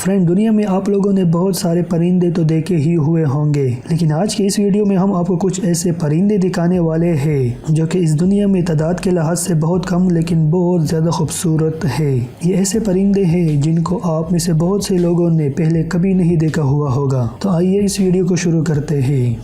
Friend, दुनिया में आप लोगों ने बहुत सारे परिंदे तो देखे ही हुए होंगे, लेकिन आज के इस वीडियो में हम आपको कुछ ऐसे परिंदे दिखाने वाले हैं जो कि इस दुनिया में तादाद के लिहाज से बहुत कम लेकिन बहुत ज़्यादा खूबसूरत है। ये ऐसे परिंदे हैं जिनको आप में से बहुत से लोगों ने पहले कभी नहीं देखा हुआ होगा। तो आइए इस वीडियो को शुरू करते हैं।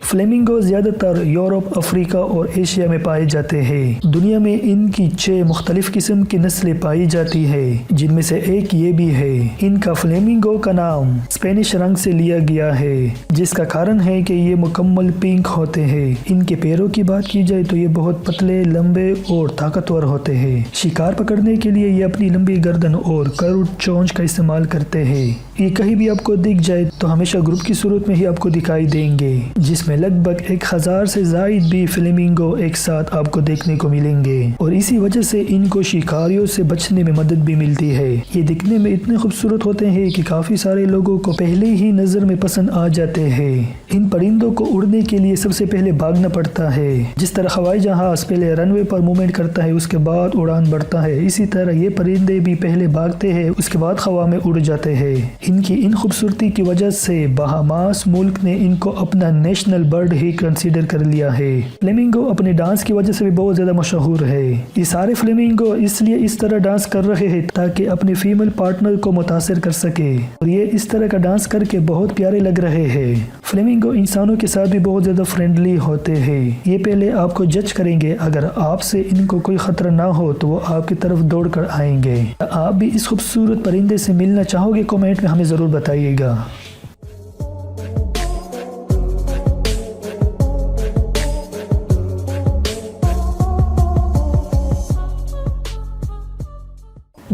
फ्लेमिंगो ज़्यादातर यूरोप, अफ्रीका और एशिया में पाए जाते हैं। दुनिया में इनकी 6 मुख्तलिफ किस्म की नस्लें पाई जाती है, जिनमें से एक ये भी है। इनका फ्लेमिंगो का नाम स्पेनिश रंग से लिया गया है, जिसका कारण है कि ये मुकम्मल पिंक होते हैं। इनके पैरों की बात की जाए तो ये बहुत पतले, लंबे और ताकतवर होते हैं। शिकार पकड़ने के लिए ये अपनी लंबी गर्दन और कर्व्ड चोंच का इस्तेमाल करते हैं। ये कहीं भी आपको दिख जाए तो हमेशा ग्रुप की सूरत में ही आपको दिखाई देंगे, जिसमें लगभग 1000 से ज़ायद भी फ्लेमिंगो एक साथ आपको देखने को मिलेंगे और इसी वजह से इनको शिकारियों से बचने में मदद भी मिलती है। ये दिखने में इतने खूबसूरत होते हैं कि काफ़ी सारे लोगों को पहले ही नज़र में पसंद आ जाते हैं। इन परिंदों को उड़ने के लिए सबसे पहले भागना पड़ता है। जिस तरह हवाई जहाज़ पहले रनवे पर मूवमेंट करता है, उसके बाद उड़ान बढ़ता है, इसी तरह ये परिंदे भी पहले भागते हैं, उसके बाद हवा में उड़ जाते हैं। इनकी इन खूबसूरती की वजह से बहामास मुल्क ने इनको अपना नेशनल बर्ड ही कंसीडर कर लिया है। फ्लेमिंगो अपने डांस की वजह से भी बहुत ज़्यादा मशहूर है। ये सारे फ्लेमिंगो इसलिए इस तरह डांस कर रहे हैं ताकि अपने फीमेल पार्टनर को मुतासिर कर सके, और ये इस तरह का डांस करके बहुत प्यारे लग रहे हैं। फ्लेमिंगो इंसानों के साथ भी बहुत ज़्यादा फ्रेंडली होते हैं। ये पहले आपको जज करेंगे, अगर आपसे इनको कोई ख़तरा ना हो तो वो आपकी तरफ दौड़ कर आएंगे। आप भी इस खूबसूरत परिंदे से मिलना चाहोगे? कमेंट में हमें ज़रूर बताइएगा।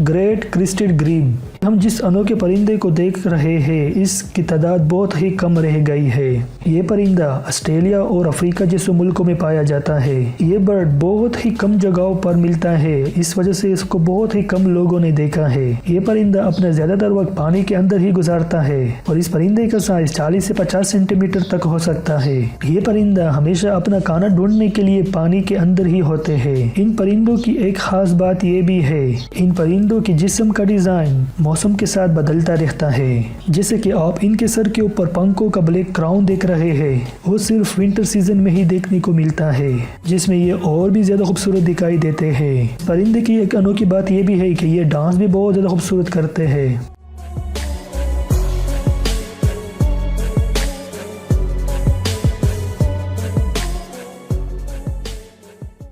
Great crested grebe. हम जिस अनोखे परिंदे को देख रहे हैं, इसकी तादाद बहुत ही कम रह गई है। ये परिंदा ऑस्ट्रेलिया और अफ्रीका जैसे मुल्कों में पाया जाता है। ये बर्ड बहुत ही कम जगहों पर मिलता है, इस वजह से इसको बहुत ही कम लोगों ने देखा है। ये परिंदा अपना ज़्यादातर वक्त पानी के अंदर ही गुजारता है और इस परिंदे का साइज 40 से 50 सेंटीमीटर तक हो सकता है। ये परिंदा हमेशा अपना खाना ढूंढने के लिए पानी के अंदर ही होते हैं। इन परिंदों की एक खास बात ये भी है, इन परिंदों की जिस्म का डिजाइन मौसम के साथ बदलता रहता है। जैसे कि आप इनके सर के ऊपर पंखों का ब्लैक क्राउन देख रहे हैं, वो सिर्फ विंटर सीजन में ही देखने को मिलता है, जिसमें ये और भी ज्यादा खूबसूरत दिखाई देते हैं। परिंदे की एक अनोखी बात ये भी है कि ये डांस भी बहुत ज्यादा खूबसूरत करते हैं।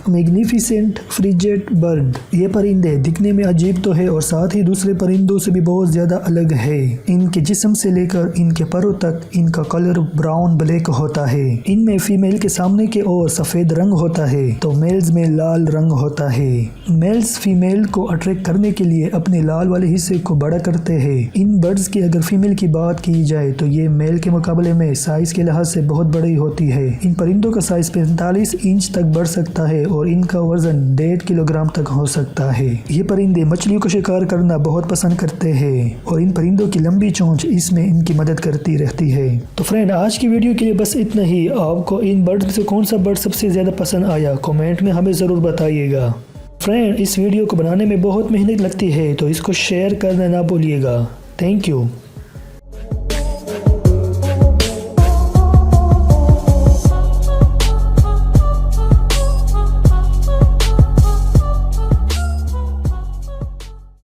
Magnificent frigate bird. ये परिंदे दिखने में अजीब तो है और साथ ही दूसरे परिंदों से भी बहुत ज़्यादा अलग है। इनके जिस्म से लेकर इनके परों तक इनका कलर ब्राउन ब्लैक होता है। इनमें फीमेल के सामने के ओर सफ़ेद रंग होता है तो मेल्स में लाल रंग होता है। मेल्स फीमेल को अट्रैक्ट करने के लिए अपने लाल वाले हिस्से को बड़ा करते हैं। इन बर्ड्स की अगर फीमेल की बात की जाए तो ये मेल के मुकाबले में साइज़ के लिहाज से बहुत बड़ी होती है। इन परिंदों का साइज़ 45 इंच तक बढ़ सकता है और इनका वजन 1.5 किलोग्राम तक हो सकता है। ये परिंदे मछलियों का शिकार करना बहुत पसंद करते हैं और इन परिंदों की लंबी चोंच इसमें इनकी मदद करती रहती है। तो फ्रेंड, आज की वीडियो के लिए बस इतना ही। आपको इन बर्ड से कौन सा बर्ड सबसे ज़्यादा पसंद आया, कमेंट में हमें ज़रूर बताइएगा। फ्रेंड, इस वीडियो को बनाने में बहुत मेहनत लगती है, तो इसको शेयर करना ना भूलिएगा। Thank you.